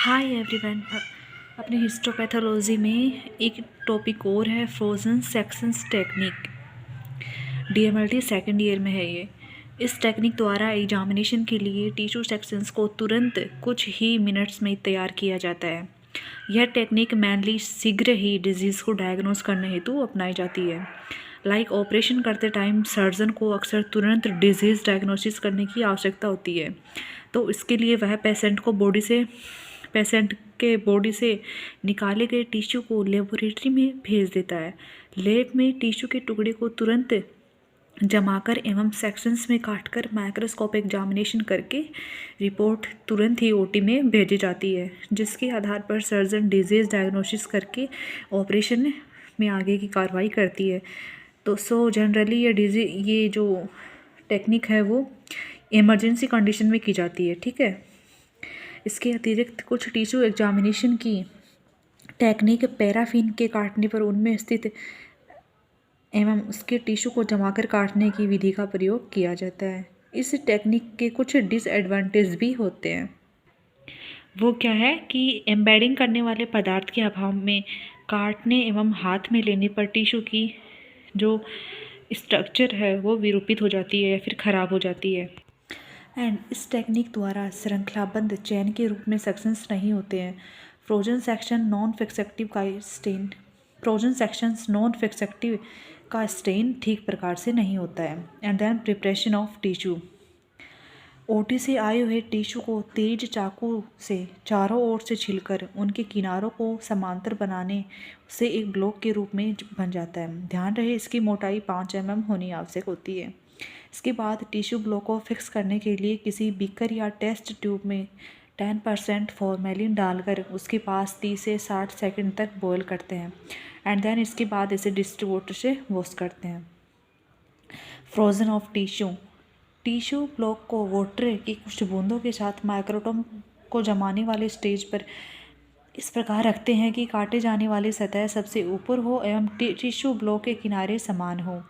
Hi everyone. अपने histopathology में एक टॉपिक और है frozen sections technique. DMLT second year में है ये। इस टेक्निक द्वारा एग्जामिनेशन के लिए टिश्यू सेक्शंस को तुरंत कुछ ही मिनट्स में तैयार किया जाता है। यह टेक्निक मैनली शीघ्र ही डिजीज़ को डायग्नोस करने हेतु अपनाई जाती है। ऑपरेशन करते टाइम सर्जन को अक्सर तुरंत डिजीज़ डायग्नोसिस करने की आवश्यकता होती है, तो इसके लिए वह पेशेंट के बॉडी से निकाले गए टिश्यू को लेबोरेटरी में भेज देता है। लैब में टिश्यू के टुकड़े को तुरंत जमाकर एवं सेक्शंस में काटकर माइक्रोस्कोप एग्जामिनेशन करके रिपोर्ट तुरंत ही ओटी में भेजी जाती है, जिसके आधार पर सर्जन डिजीज़ डायग्नोसिस करके ऑपरेशन में आगे की कार्रवाई करती है। तो जनरली ये जो टेक्निक है वो इमरजेंसी कंडीशन में की जाती है, ठीक है। इसके अतिरिक्त कुछ टिश्यू एग्जामिनेशन की टेक्निक पैराफिन के काटने पर उनमें स्थित एवं उसके टिश्यू को जमाकर काटने की विधि का प्रयोग किया जाता है। इस टेक्निक के कुछ डिसएडवांटेज भी होते हैं। वो क्या है कि एम्बेडिंग करने वाले पदार्थ के अभाव में काटने एवं हाथ में लेने पर टिश्यू की जो स्ट्रक्चर है वो विरूपित हो जाती है या फिर ख़राब हो जाती है। एंड इस टेक्निक द्वारा श्रृंखलाबद्ध चैन के रूप में सेक्शंस नहीं होते हैं। फ्रोजन सेक्शंस नॉन फिक्सेक्टिव का स्टेन ठीक प्रकार से नहीं होता है। And then preparation of tissue. OT से आए हुए टिश्यू को तेज चाकू से चारों ओर से छिलकर उनके किनारों को समांतर बनाने से एक ब्लॉक के रूप में बन जाता है। ध्यान रहे इसकी मोटाई 5 mm होनी आवश्यक होती है। इसके बाद टिश्यू ब्लॉक को फिक्स करने के लिए किसी बीकर या टेस्ट ट्यूब में 10% फॉर्मेलिन डालकर उसके पास 30 से 60 सेकंड तक बॉयल करते हैं। एंड देन इसके बाद इसे डिस्ट्रीब्यूटर से वॉश करते हैं। फ्रोजन ऑफ टिश्यू ब्लॉक को वाटर की कुछ बूंदों के साथ माइक्रोटोम को जमाने वाले स्टेज पर इस प्रकार रखते हैं कि काटे जाने वाली सतह सबसे ऊपर हो एवं टिश्यू ब्लॉक के किनारे समान हो।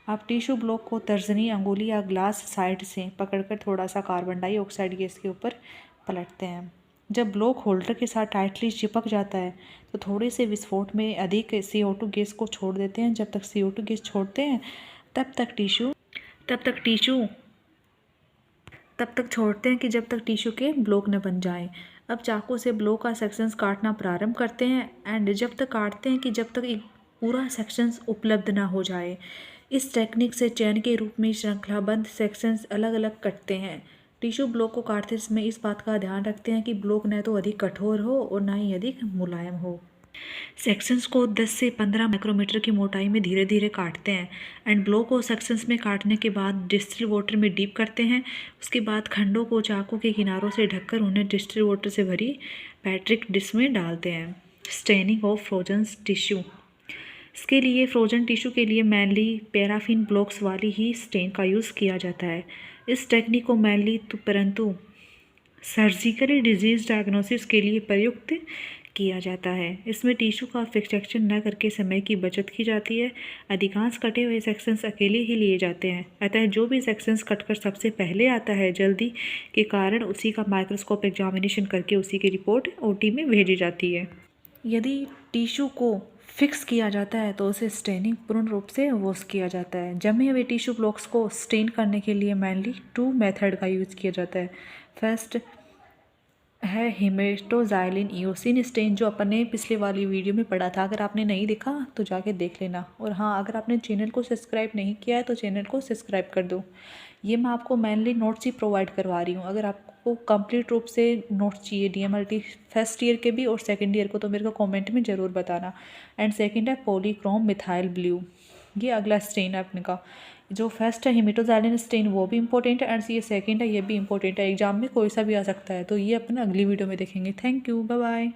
आप टिश्यू ब्लॉक को तर्जनी, अंगुली या ग्लास साइड से पकड़कर थोड़ा सा कार्बन डाइऑक्साइड गैस के ऊपर पलटते हैं। जब ब्लॉक होल्डर के साथ टाइटली चिपक जाता है तो थोड़े से विस्फोट में अधिक CO2 गैस को छोड़ देते हैं। जब तक CO2 गैस छोड़ते हैं तब तक छोड़ते हैं कि जब तक टिश्यू के ब्लॉक न बन जाए। अब चाकू से ब्लॉक का सेक्शंस काटना प्रारंभ करते हैं एंड जब तक काटते हैं कि जब तक एक पूरा सेक्शंस उपलब्ध ना हो जाए। इस टेक्निक से चैन के रूप में श्रृंखलाबद्ध सेक्शंस अलग अलग कटते हैं। टिश्यू ब्लॉक को काटते समय इस बात का ध्यान रखते हैं कि ब्लॉक न तो अधिक कठोर हो और ना ही अधिक मुलायम हो। सेक्शंस को 10 से 15 माइक्रोमीटर की मोटाई में धीरे धीरे काटते हैं एंड ब्लॉक को सेक्शंस में काटने के बाद डिस्टिल वाटर में डीप करते हैं। उसके बाद खंडों को चाकू के किनारों से ढककर उन्हें डिस्टिल वाटर से भरी पैट्रिक डिश में डालते हैं। Staining of frozen tissue. इसके लिए फ्रोजन टिश्यू के लिए मैनली पैराफिन ब्लॉक्स वाली ही स्टेन का यूज़ किया जाता है। इस टेक्निक को मैनली परंतु सर्जिकल डिजीज़ डायग्नोसिस के लिए प्रयुक्त किया जाता है। इसमें टिश्यू का फिक्सेक्शन न करके समय की बचत की जाती है। अधिकांश कटे हुए सेक्शंस अकेले ही लिए जाते हैं, अतः जो भी सेक्शंस कटकर सबसे पहले आता है जल्दी के कारण उसी का माइक्रोस्कोप एग्जामिनेशन करके उसी की रिपोर्ट ओटी में भेजी जाती है। यदि टिश्यू को फिक्स किया जाता है तो उसे स्टेनिंग पूर्ण रूप से वॉश किया जाता है। जमे हुए टिश्यू ब्लॉक्स को स्टेन करने के लिए मैनली 2 मेथड का यूज़ किया जाता है। फर्स्ट है हेमेटोजाइलिन ईओसिन स्टेन, जो अपने पिछले वाली वीडियो में पढ़ा था। अगर आपने नहीं देखा तो जाके देख लेना। और हाँ, अगर आपने चैनल को सब्सक्राइब नहीं किया है तो चैनल को सब्सक्राइब कर दो। ये मैं आपको मेनली नोट्स ही प्रोवाइड करवा रही हूँ। अगर आपको कंप्लीट रूप से नोट्स चाहिए डीएमएलटी फर्स्ट ईयर के भी और सेकंड ईयर को तो मेरे को कमेंट में ज़रूर बताना। एंड सेकंड है पॉलीक्रोम मिथाइल ब्लू, ये अगला स्टेन है अपने का। जो फर्स्ट है हेमेटोजाइलिन स्टेन वो भी इंपॉर्टेंट है एंड ये सेकंड है ये भी इंपॉर्टेंट है। एग्जाम में कोई सा भी आ सकता है, तो ये अपन अगली वीडियो में देखेंगे। Thank you, bye bye.